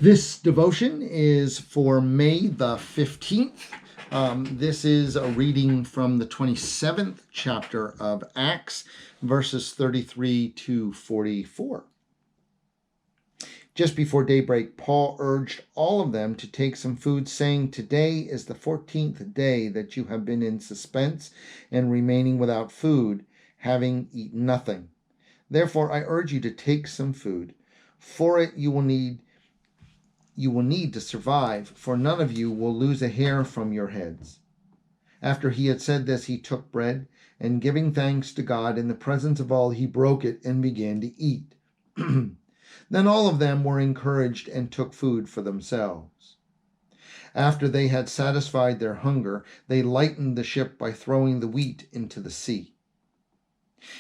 This devotion is for May the 15th. This is a reading from the 27th chapter of Acts, verses 33 to 44. Just before daybreak, Paul urged all of them to take some food, saying, "Today is the 14th day that you have been in suspense and remaining without food, having eaten nothing. Therefore, I urge you to take some food. For it you will need to survive, for none of you will lose a hair from your heads." After he had said this, he took bread, and giving thanks to God in the presence of all, he broke it and began to eat. Then all of them were encouraged and took food for themselves. After they had satisfied their hunger, they lightened the ship by throwing the wheat into the sea.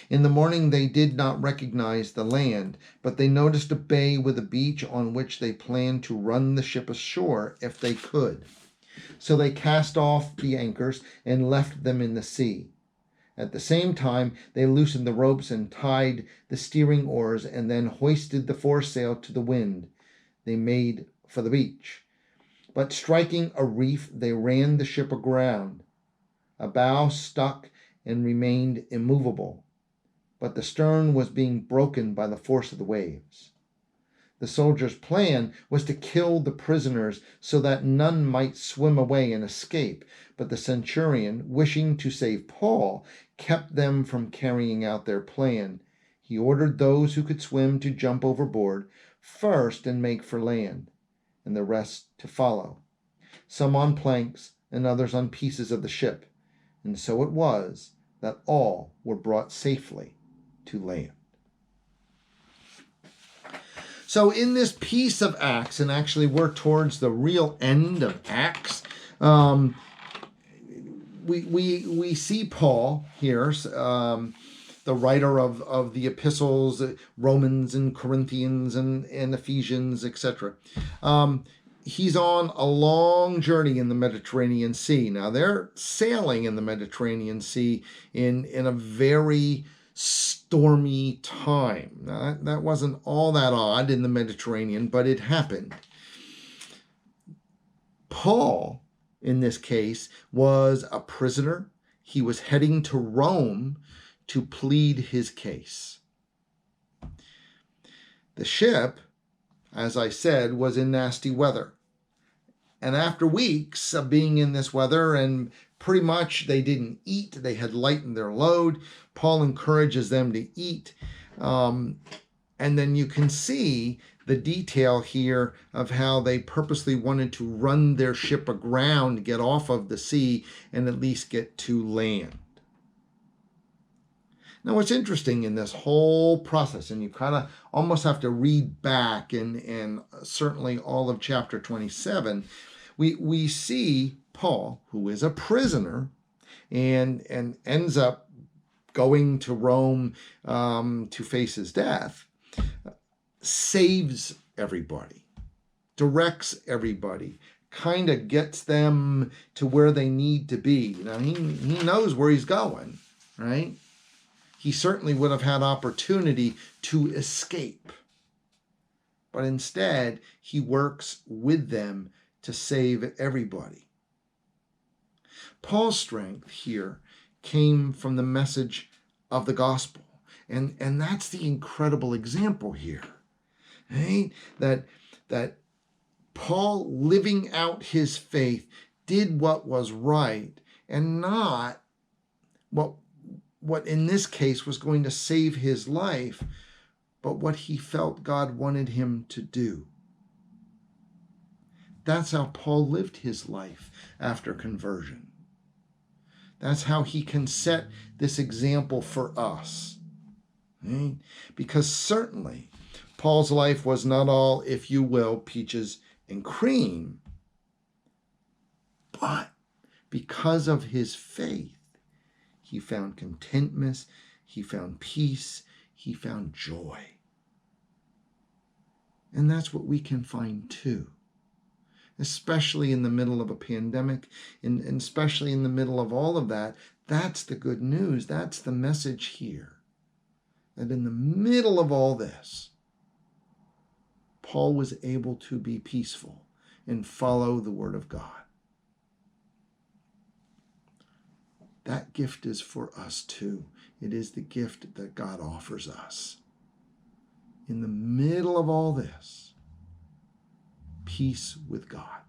In the morning they did not recognize the land, but they noticed a bay with a beach on which they planned to run the ship ashore if they could. So they cast off the anchors and left them in the sea. At the same time, they loosened the ropes and tied the steering oars, and then hoisted the foresail to the wind. They made for the beach. But striking a reef, they ran the ship aground. A bow stuck and remained immovable, but the stern was being broken by the force of the waves. The soldiers' plan was to kill the prisoners so that none might swim away and escape, but the centurion, wishing to save Paul, kept them from carrying out their plan. He ordered those who could swim to jump overboard first and make for land, and the rest to follow, some on planks and others on pieces of the ship. And so it was that all were brought safely to land. So in this piece of Acts, and actually we're towards the real end of Acts, we see Paul here, the writer of the epistles, Romans and Corinthians and Ephesians, etc. He's on a long journey in the Mediterranean Sea. Now they're sailing in the Mediterranean Sea in a very stormy time. Now, that wasn't all that odd in the Mediterranean, but it happened. Paul, in this case, was a prisoner. He was heading to Rome to plead his case. The ship, as I said, was in nasty weather. And after weeks of being in this weather, and pretty much they didn't eat, they had lightened their load, Paul encourages them to eat. And then you can see the detail here of how they purposely wanted to run their ship aground, get off of the sea, and at least get to land. Now, what's interesting in this whole process, and you kind of almost have to read back, and certainly all of chapter 27, we see Paul, who is a prisoner, and ends up going to Rome to face his death, saves everybody, directs everybody, kind of gets them to where they need to be. Now, he knows where he's going, right? He certainly would have had opportunity to escape. But instead, he works with them to save everybody. Paul's strength here came from the message of the gospel. And that's the incredible example here. Right? That Paul, living out his faith, did what was right and not what in this case was going to save his life, but what he felt God wanted him to do. That's how Paul lived his life after conversion. That's how he can set this example for us. Right? Because certainly Paul's life was not all, if you will, peaches and cream. But because of his faith, he found contentment, he found peace, he found joy. And that's what we can find too. Especially in the middle of a pandemic, and especially in the middle of all of that. That's the good news. That's the message here. That in the middle of all this, Paul was able to be peaceful and follow the word of God. That gift is for us too. It is the gift that God offers us. In the middle of all this, peace with God.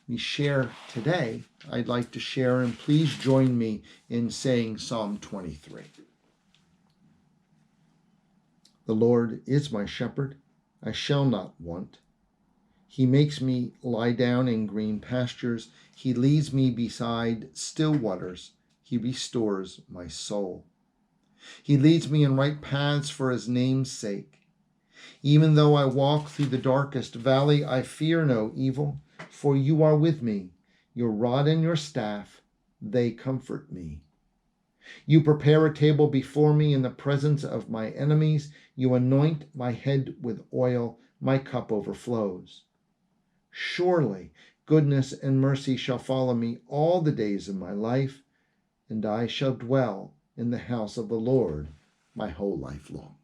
We share today, I'd like to share, and please join me in saying Psalm 23. The Lord is my shepherd, I shall not want. He makes me lie down in green pastures. He leads me beside still waters. He restores my soul. He leads me in right paths for his name's sake. Even though I walk through the darkest valley, I fear no evil, for you are with me. Your rod and your staff, they comfort me. You prepare a table before me in the presence of my enemies. You anoint my head with oil. My cup overflows. Surely goodness and mercy shall follow me all the days of my life, and I shall dwell in the house of the Lord my whole life long.